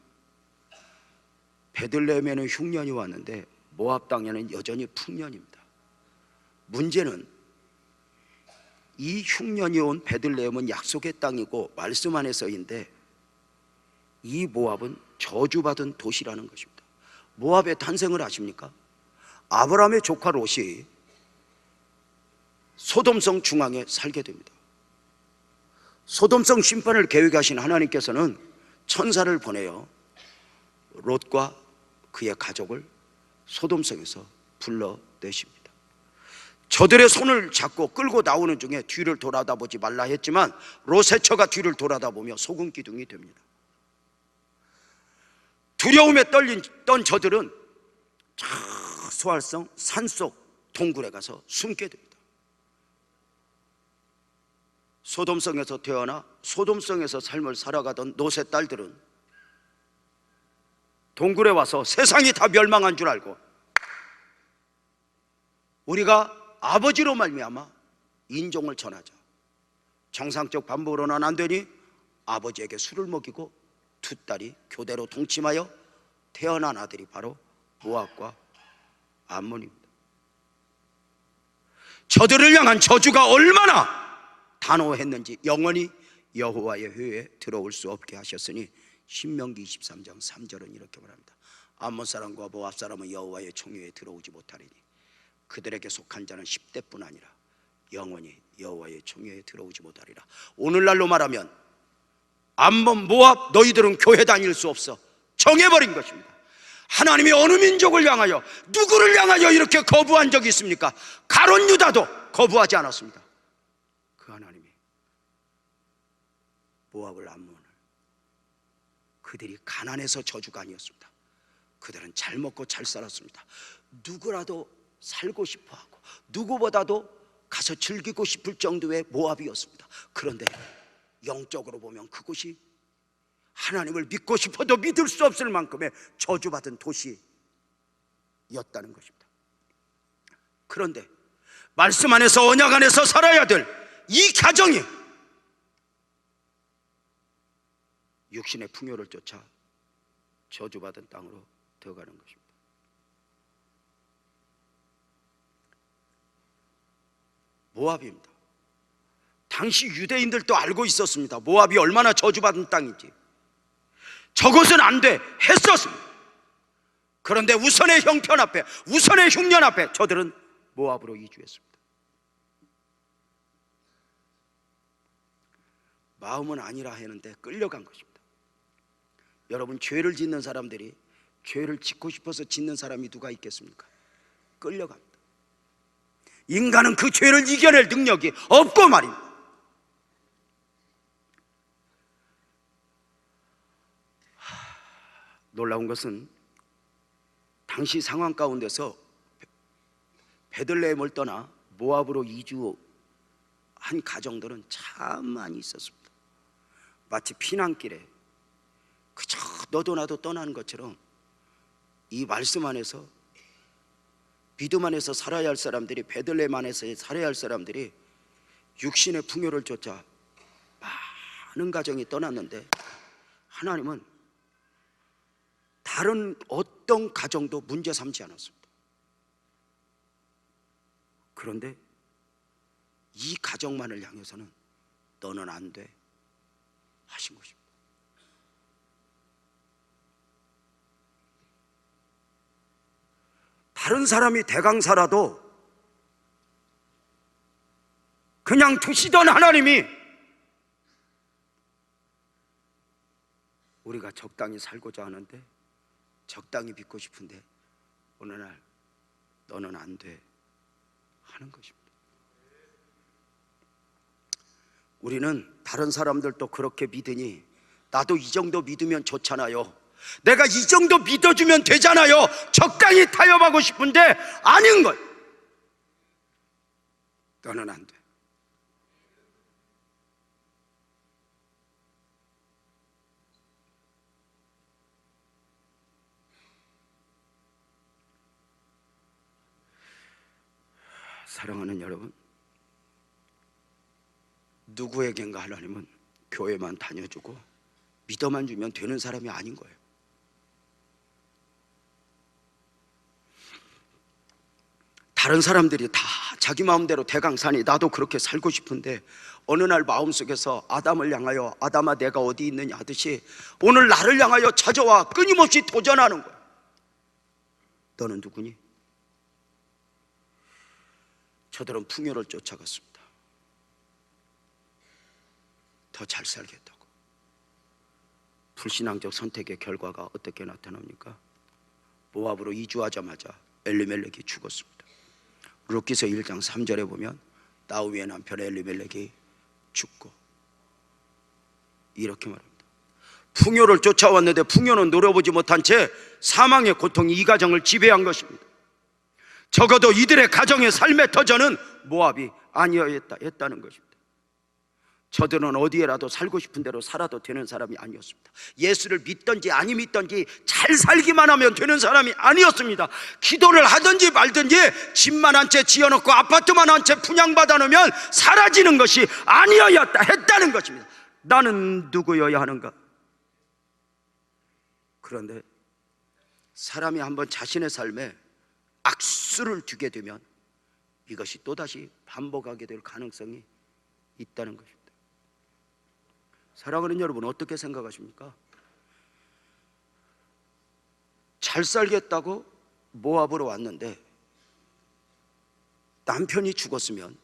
베들레헴에는 흉년이 왔는데 모압 땅에는 여전히 풍년입니다. 문제는 이 흉년이 온 베들레헴은 약속의 땅이고 말씀 안에서인데, 이 모압은 저주받은 도시라는 것입니다. 모압의 탄생을 아십니까? 아브라함의 조카 롯이 소돔성 중앙에 살게 됩니다. 소돔성 심판을 계획하신 하나님께서는 천사를 보내어 롯과 그의 가족을 소돔성에서 불러내십니다. 저들의 손을 잡고 끌고 나오는 중에 뒤를 돌아다보지 말라 했지만 롯의 처가 뒤를 돌아다보며 소금 기둥이 됩니다. 두려움에 떤 저들은 소알성 산속 동굴에 가서 숨게 됩니다. 소돔성에서 태어나 소돔성에서 삶을 살아가던 롯의 딸들은 동굴에 와서 세상이 다 멸망한 줄 알고 우리가 아버지로 말미암아 인종을 전하자. 정상적 반복으로는 안 되니 아버지에게 술을 먹이고 두 딸이 교대로 동침하여 태어난 아들이 바로 모압과 암몬입니다. 저들을 향한 저주가 얼마나 단호했는지 영원히 여호와의 회에 들어올 수 없게 하셨으니 신명기 23장 3절은 이렇게 말합니다. 암몬 사람과 모압 사람은 여호와의 총회에 들어오지 못하리니 그들에게 속한 자는 10대뿐 아니라 영원히 여호와의 총회에 들어오지 못하리라. 오늘날로 말하면 암몬 모압 너희들은 교회 다닐 수 없어 정해버린 것입니다. 하나님이 어느 민족을 향하여 누구를 향하여 이렇게 거부한 적이 있습니까? 가룟 유다도 거부하지 않았습니다. 그 하나님이 모압을 암몬을 그들이 가난해서 저주가 아니었습니다. 그들은 잘 먹고 잘 살았습니다. 누구라도 살고 싶어하고 누구보다도 가서 즐기고 싶을 정도의 모압이었습니다. 그런데 영적으로 보면 그곳이 하나님을 믿고 싶어도 믿을 수 없을 만큼의 저주받은 도시였다는 것입니다. 그런데 말씀 안에서 언약 안에서 살아야 될 이 가정이 육신의 풍요를 쫓아 저주받은 땅으로 들어가는 것입니다. 모압입니다. 당시 유대인들도 알고 있었습니다. 모압이 얼마나 저주받은 땅인지. 저것은 안 돼 했었습니다. 그런데 우선의 형편 앞에, 우선의 흉년 앞에 저들은 모압으로 이주했습니다. 마음은 아니라 했는데 끌려간 것입니다. 여러분, 죄를 짓는 사람들이 죄를 짓고 싶어서 짓는 사람이 누가 있겠습니까? 끌려갑니다. 인간은 그 죄를 이겨낼 능력이 없고 말입니다. 놀라운 것은 당시 상황 가운데서 베들레헴을 떠나 모압으로 이주한 가정들은 참 많이 있었습니다. 마치 피난길에 그저 너도 나도 떠나는 것처럼 이 말씀 안에서 믿음 안에서 살아야 할 사람들이, 베들레헴 안에서 살아야 할 사람들이 육신의 풍요를 쫓아 많은 가정이 떠났는데 하나님은 다른 어떤 가정도 문제 삼지 않았습니다. 그런데 이 가정만을 향해서는 너는 안 돼 하신 것입니다. 다른 사람이 대강사라도 그냥 두시던 하나님이 우리가 적당히 살고자 하는데, 적당히 믿고 싶은데 어느 날 너는 안 돼 하는 것입니다. 우리는 다른 사람들도 그렇게 믿으니 나도 이 정도 믿으면 좋잖아요, 내가 이 정도 믿어주면 되잖아요, 적당히 타협하고 싶은데 아닌 걸. 너는 안 돼. 사랑하는 여러분, 누구에겐가 하나님은 교회만 다녀주고 믿어만 주면 되는 사람이 아닌 거예요. 다른 사람들이 다 자기 마음대로 대강사니 나도 그렇게 살고 싶은데 어느 날 마음속에서 아담을 향하여 아담아 내가 어디 있느냐 하듯이 오늘 나를 향하여 찾아와 끊임없이 도전하는 거예요. 너는 누구니? 저들은 풍요를 쫓아갔습니다. 더 잘 살겠다고. 불신앙적 선택의 결과가 어떻게 나타납니까? 모압으로 이주하자마자 엘리멜렉이 죽었습니다. 룻기서 1장 3절에 보면 나오미의 남편 엘리멜렉이 죽고 이렇게 말합니다. 풍요를 쫓아왔는데 풍요는 노려보지 못한 채 사망의 고통이 이 가정을 지배한 것입니다. 적어도 이들의 가정의 삶의 터전은 모압이 아니었다는 것입니다. 저들은 어디에라도 살고 싶은 대로 살아도 되는 사람이 아니었습니다. 예수를 믿든지 안 믿든지 잘 살기만 하면 되는 사람이 아니었습니다. 기도를 하든지 말든지 집만 한 채 지어놓고 아파트만 한 채 분양받아 놓으면 사라지는 것이 아니었다 했다는 것입니다. 나는 누구여야 하는가? 그런데 사람이 한번 자신의 삶에 악수를 두게 되면 이것이 또다시 반복하게 될 가능성이 있다는 것입니다. 사랑하는 여러분, 어떻게 생각하십니까? 잘 살겠다고 모압으로 왔는데 남편이 죽었으면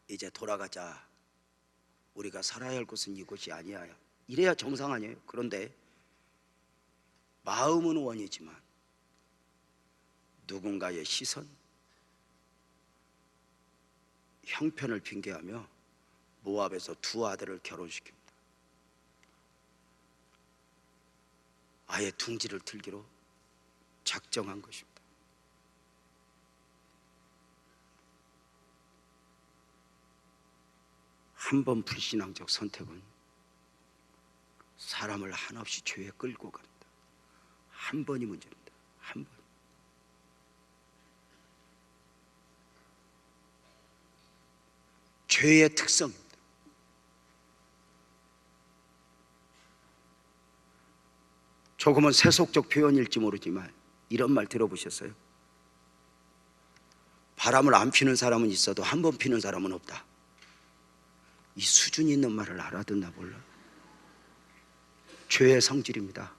이제 돌아가자, 우리가 살아야 할 곳은 이곳이 아니야, 이래야 정상 아니에요? 그런데 마음은 원이지만 누군가의 시선, 형편을 핑계하며 모압에서 두 아들을 결혼시킵니다. 아예 둥지를 틀기로 작정한 것입니다. 한 번 불신앙적 선택은 사람을 한없이 죄에 끌고 갑니다. 한 번이 문제입니다. 한 번. 죄의 특성입니다. 조금은 세속적 표현일지 모르지만 이런 말 들어보셨어요? 바람을 안 피는 사람은 있어도 한 번 피는 사람은 없다. 이 수준 있는 말을 알아듣나 몰라. 죄의 성질입니다.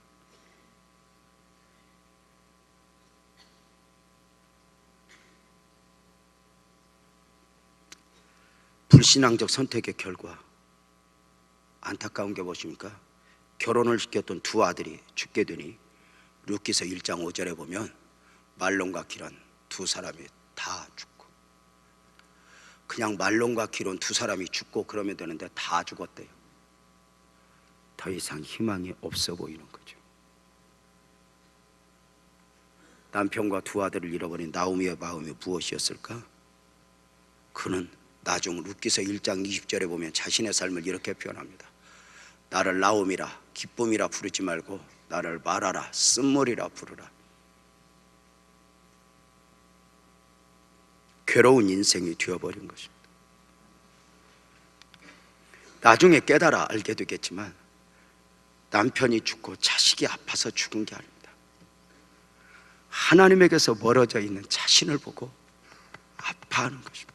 불신앙적 선택의 결과 안타까운 게 무엇입니까? 결혼을 시켰던 두 아들이 죽게 되니 룻기서 1장 5절에 보면 말론과 기론 두 사람이 다 죽고, 그냥 말론과 기론 두 사람이 죽고 그러면 되는데 다 죽었대요. 더 이상 희망이 없어 보이는 거죠. 남편과 두 아들을 잃어버린 나오미의 마음이 무엇이었을까? 그는 나중 룻기서 1장 20절에 보면 자신의 삶을 이렇게 표현합니다. 나를 나오미라 기쁨이라 부르지 말고 나를 말하라 쓴물이라 부르라. 괴로운 인생이 되어버린 것입니다. 나중에 깨달아 알게 되겠지만 남편이 죽고 자식이 아파서 죽은 게 아닙니다. 하나님에게서 멀어져 있는 자신을 보고 아파하는 것입니다.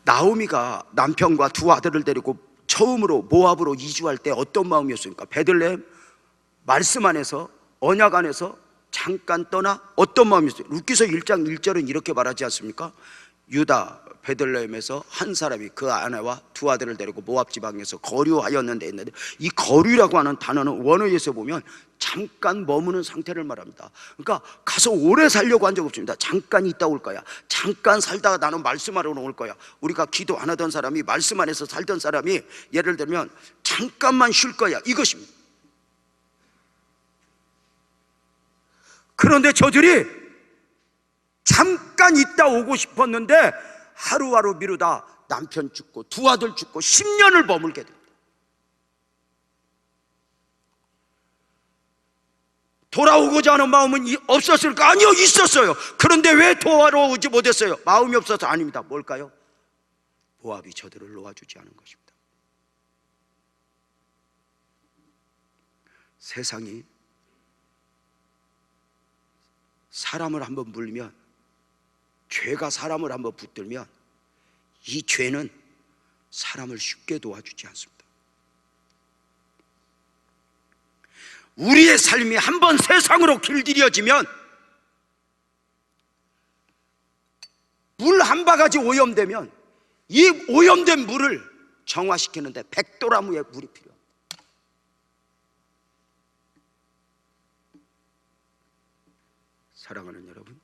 나오미가 남편과 두 아들을 데리고 처음으로 모압으로 이주할 때 어떤 마음이었습니까? 베들레헴 말씀 안에서, 언약 안에서 잠깐 떠나 어떤 마음이었어요? 룻기서 1장 1절은 이렇게 말하지 않습니까? 유다 베들레헴에서 한 사람이 그 아내와 두 아들을 데리고 모압 지방에서 거류하였는데 했는데, 이 거류라고 하는 단어는 원어에서 보면 잠깐 머무는 상태를 말합니다. 그러니까 가서 오래 살려고 한 적 없습니다. 잠깐 있다 올 거야. 잠깐 살다가 나는 말씀하러 올 거야. 우리가 기도 안 하던 사람이 말씀 안에서 살던 사람이 예를 들면 잠깐만 쉴 거야, 이것입니다. 그런데 저들이 잠깐 있다 오고 싶었는데 하루하루 미루다 남편 죽고 두 아들 죽고 10년을 머물게 됩니다. 돌아오고자 하는 마음은 없었을까? 아니요, 있었어요. 그런데 왜 돌아오지 못했어요? 마음이 없어서 아닙니다. 뭘까요? 모압이 저들을 놓아주지 않은 것입니다. 세상이 사람을 한번 물면, 죄가 사람을 한번 붙들면 이 죄는 사람을 쉽게 도와주지 않습니다. 우리의 삶이 한번 세상으로 길들여지면 물 한 바가지 오염되면 이 오염된 물을 정화시키는데 100도라무의 물이 필요합니다. 사랑하는 여러분,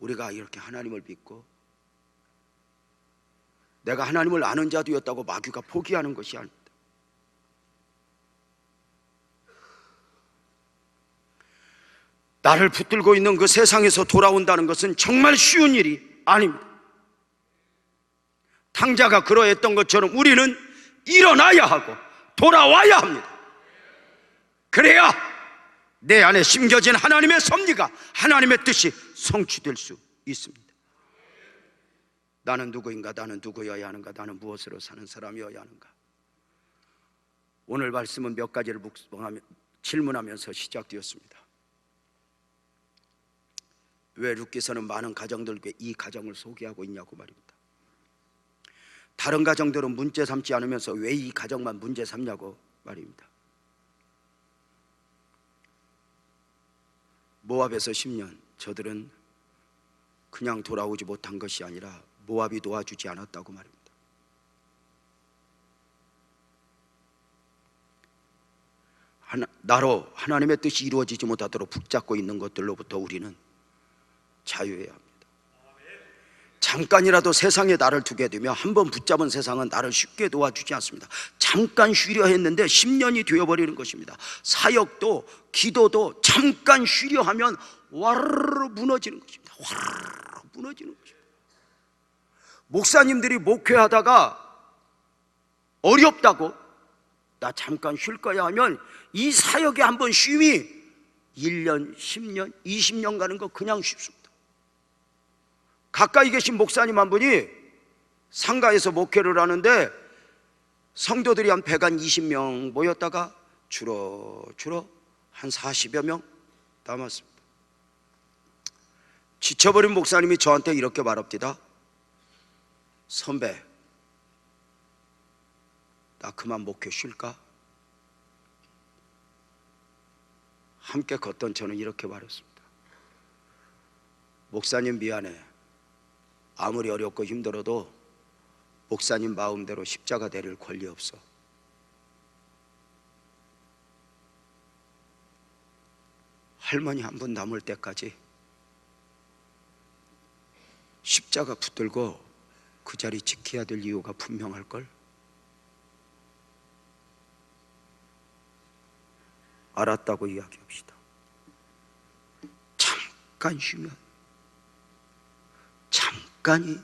우리가 이렇게 하나님을 믿고 내가 하나님을 아는 자 되었다고 마귀가 포기하는 것이 아닙니다. 나를 붙들고 있는 그 세상에서 돌아온다는 것은 정말 쉬운 일이 아닙니다. 탕자가 그러했던 것처럼 우리는 일어나야 하고 돌아와야 합니다. 그래야 내 안에 심겨진 하나님의 섭리가, 하나님의 뜻이 성취될 수 있습니다. 나는 누구인가? 나는 누구여야 하는가? 나는 무엇으로 사는 사람이어야 하는가? 오늘 말씀은 몇 가지를 질문하면서 시작되었습니다. 왜 룻기서는 많은 가정들에게 이 가정을 소개하고 있냐고 말입니다. 다른 가정들은 문제 삼지 않으면서 왜 이 가정만 문제 삼냐고 말입니다. 모압에서 10년, 저들은 그냥 돌아오지 못한 것이 아니라 모압이 도와주지 않았다고 말입니다. 나로 하나님의 뜻이 이루어지지 못하도록 붙잡고 있는 것들로부터 우리는 자유해야 합니다. 잠깐이라도 세상에 나를 두게 되면, 한번 붙잡은 세상은 나를 쉽게 도와주지 않습니다. 잠깐 쉬려 했는데 10년이 되어버리는 것입니다. 사역도 기도도 잠깐 쉬려 하면 와르르 무너지는 것입니다. 와르르 무너지는 것입니다. 목사님들이 목회하다가 어렵다고 나 잠깐 쉴 거야 하면 이 사역에 한번 쉼이 1년, 10년, 20년 가는 거 그냥 쉽습니다. 가까이 계신 목사님 한 분이 상가에서 목회를 하는데 성도들이 한 120명 모였다가 줄어 한 40여 명 남았습니다. 지쳐버린 목사님이 저한테 이렇게 말합니다. 선배, 나 그만 목회 쉴까? 함께 걷던 저는 이렇게 말했습니다. 목사님 미안해. 아무리 어렵고 힘들어도 목사님 마음대로 십자가 내릴 권리 없어. 할머니 한 분 남을 때까지 십자가 붙들고 그 자리 지켜야 될 이유가 분명할걸? 알았다고 이야기합시다. 잠깐 쉬면, 잠깐이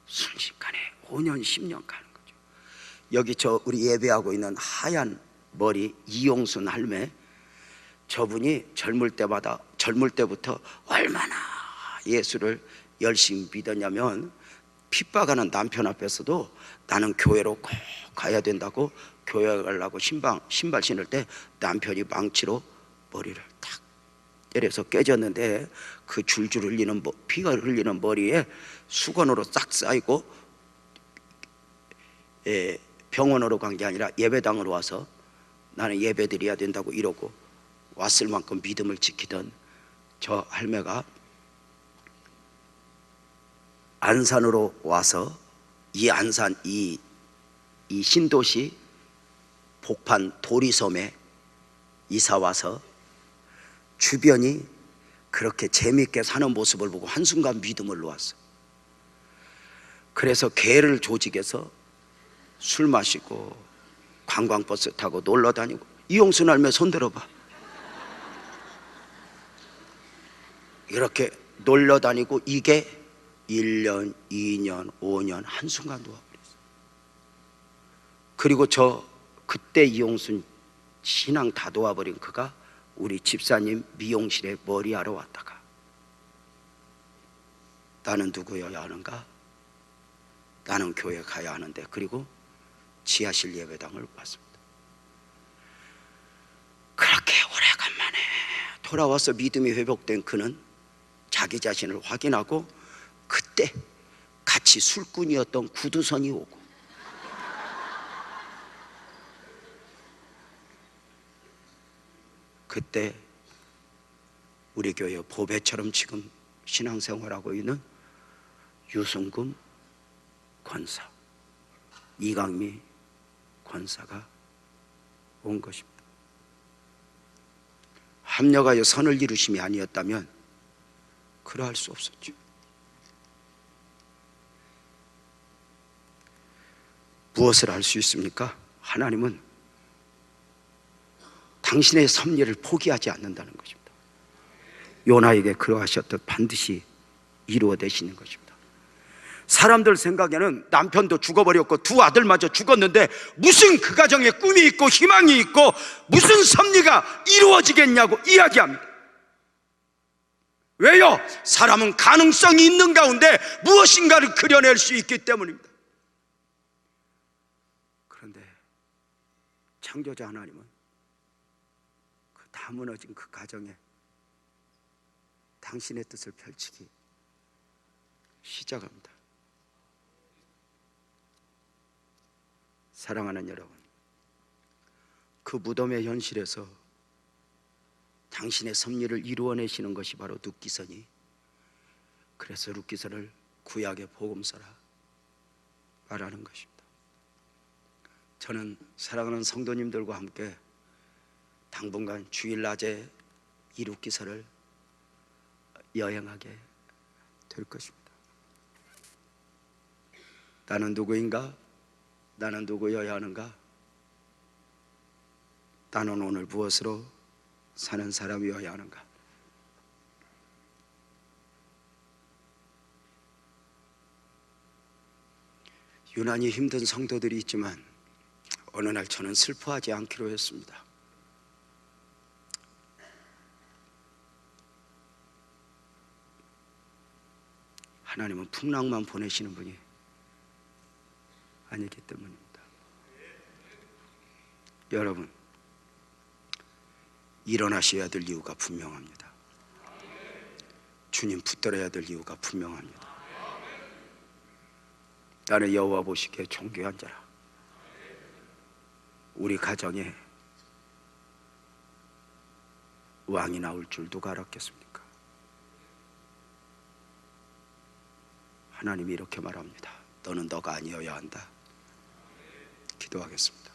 순식간에 5년 10년 가는 거죠. 여기 우리 예배하고 있는 하얀 머리 이용순 할매, 저분이 젊을 때부터 얼마나 예수를 열심히 믿었냐면, 핍박하는 남편 앞에서도 나는 교회로 꼭 가야 된다고 교회 가려고 신발 신을 때 남편이 망치로 머리를 탁 때려서 깨졌는데, 그 줄줄 흘리는 피가 흘리는 머리에 수건으로 싹 쌓이고, 병원으로 간 게 아니라 예배당으로 와서 나는 예배 드려야 된다고 이러고 왔을 만큼 믿음을 지키던 저 할매가 안산으로 와서, 이 안산 이 신도시 복판 도리섬에 이사 와서 주변이 그렇게 재미있게 사는 모습을 보고 한순간 믿음을 놓았어. 그래서 개를 조직해서 술 마시고 관광버스 타고 놀러 다니고. 이용순 할매 손 들어봐. 이렇게 놀러 다니고 이게 1년, 2년, 5년 한순간 놓아버렸어. 그리고 그때 이용순 신앙 다 놓아버린 그가 우리 집사님 미용실에 머리하러 왔다가 나는 누구여야 하는가? 나는 교회 가야 하는데, 그리고 지하실 예배당을 왔습니다. 그렇게 오래간만에 돌아와서 믿음이 회복된 그는 자기 자신을 확인하고, 그때 같이 술꾼이었던 구두선이 오고, 그때 우리 교회 보배처럼 지금 신앙생활하고 있는 유승금 권사, 이강미 권사가 온 것입니다. 합력하여 선을 이루심이 아니었다면 그러할 수 없었죠. 무엇을 알 수 있습니까? 하나님은 당신의 섭리를 포기하지 않는다는 것입니다. 요나에게 그러하셨듯 반드시 이루어내시는 것입니다. 사람들 생각에는 남편도 죽어버렸고 두 아들마저 죽었는데 무슨 그 가정에 꿈이 있고 희망이 있고 무슨 섭리가 이루어지겠냐고 이야기합니다. 왜요? 사람은 가능성이 있는 가운데 무엇인가를 그려낼 수 있기 때문입니다. 그런데 창조자 하나님은 그 다 무너진 그 가정에 당신의 뜻을 펼치기 시작합니다. 사랑하는 여러분, 그 무덤의 현실에서 당신의 섭리를 이루어내시는 것이 바로 룻기서니, 그래서 룻기서를 구약의 복음서라 말하는 것입니다. 저는 사랑하는 성도님들과 함께 당분간 주일낮에 이 룻기서를 여행하게 될 것입니다. 나는 누구인가? 나는 누구여야 하는가? 나는 오늘 무엇으로 사는 사람이어야 하는가? 유난히 힘든 성도들이 있지만 어느 날 저는 슬퍼하지 않기로 했습니다. 하나님은 풍랑만 보내시는 분이 아니기 때문입니다. 여러분, 일어나셔야 될 이유가 분명합니다. 주님 붙들어야 될 이유가 분명합니다. 나는 여호와 보시기에 존귀한 자라. 우리 가정에 왕이 나올 줄 누가 알았겠습니까? 하나님이 이렇게 말합니다. 너는 너가 아니어야 한다. 기도하겠습니다.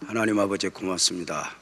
하나님 아버지 고맙습니다.